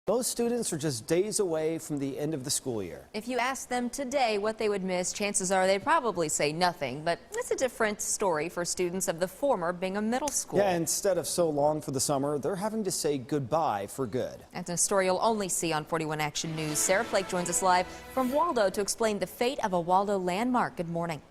Most students are just days away from the end of the school year. If you ask them today what they would miss, chances are they'd probably say nothing. But it's a different story for students of the former Bingham Middle School. Yeah, instead of so long for the summer, they're having to say goodbye for good. That's a story you'll only see on 41 Action News. Sarah Flake joins us live from Waldo to explain the fate of a Waldo landmark. Good morning.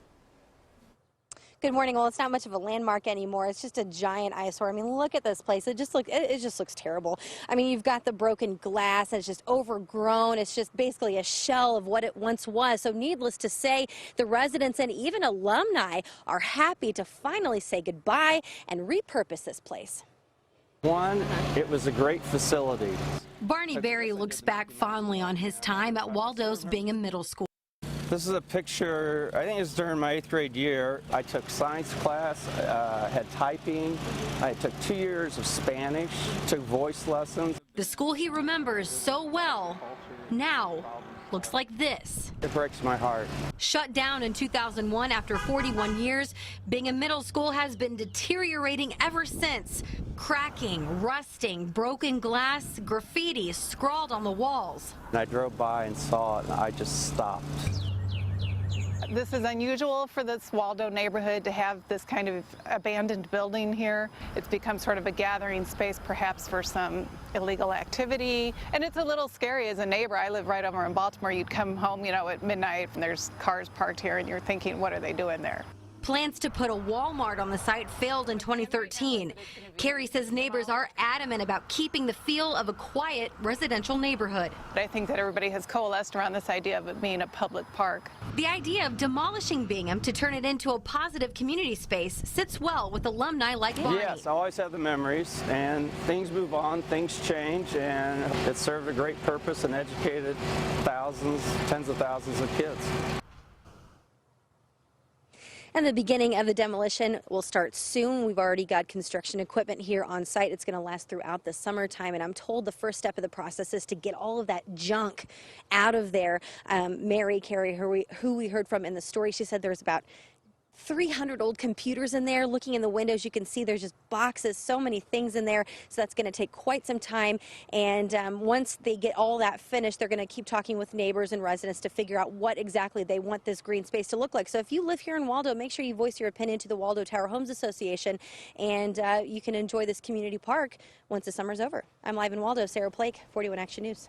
Good morning. Well, it's not much of a landmark anymore. It's just a giant eyesore. I mean, look at this place. It just looks terrible. I mean, you've got the broken glass. It's just overgrown. It's just basically a shell of what it once was. So needless to say, the residents and even alumni are happy to finally say goodbye and repurpose this place. One, it was a great facility. Barney Berry looks back fondly on his time at Waldo's Bingham Middle School. This is a picture, I think it was during my 8th grade year. I took science class, had typing. I took 2 years of Spanish, took voice lessons. The school he remembers so well now looks like this. It breaks my heart. Shut down in 2001 after 41 years, Bingham Middle School has been deteriorating ever since. Cracking, rusting, broken glass, graffiti scrawled on the walls. And I drove by and saw it, and I just stopped. This is unusual for this Waldo neighborhood to have this kind of abandoned building here. It's become sort of a gathering space perhaps for some illegal activity. And it's a little scary as a neighbor. I live right over in Baltimore. You'd come home, you know, at midnight and there's cars parked here and you're thinking, what are they doing there? Plans to put a Walmart on the site failed in 2013. Carrie says neighbors are adamant about keeping the feel of a quiet residential neighborhood. But I think that everybody has coalesced around this idea of it being a public park. The idea of demolishing Bingham to turn it into a positive community space sits well with alumni like Barney. Yes, I always have the memories, and things move on, things change, and it served a great purpose and educated thousands, tens of thousands of kids. And the beginning of the demolition will start soon. We've already got construction equipment here on site. It's going to last throughout the summertime. And I'm told the first step of the process is to get all of that junk out of there. Carrie, who we heard from in the story, she said there's about 300 old computers in there. Looking in the windows, you can see there's just boxes, so many things in there. So that's going to take quite some time. And once they get all that finished, they're going to keep talking with neighbors and residents to figure out what exactly they want this green space to look like. So if you live here in Waldo, make sure you voice your opinion to the Waldo Tower Homes Association, and you can enjoy this community park once the summer's over. I'm live in Waldo, Sarah Flake, 41 Action News.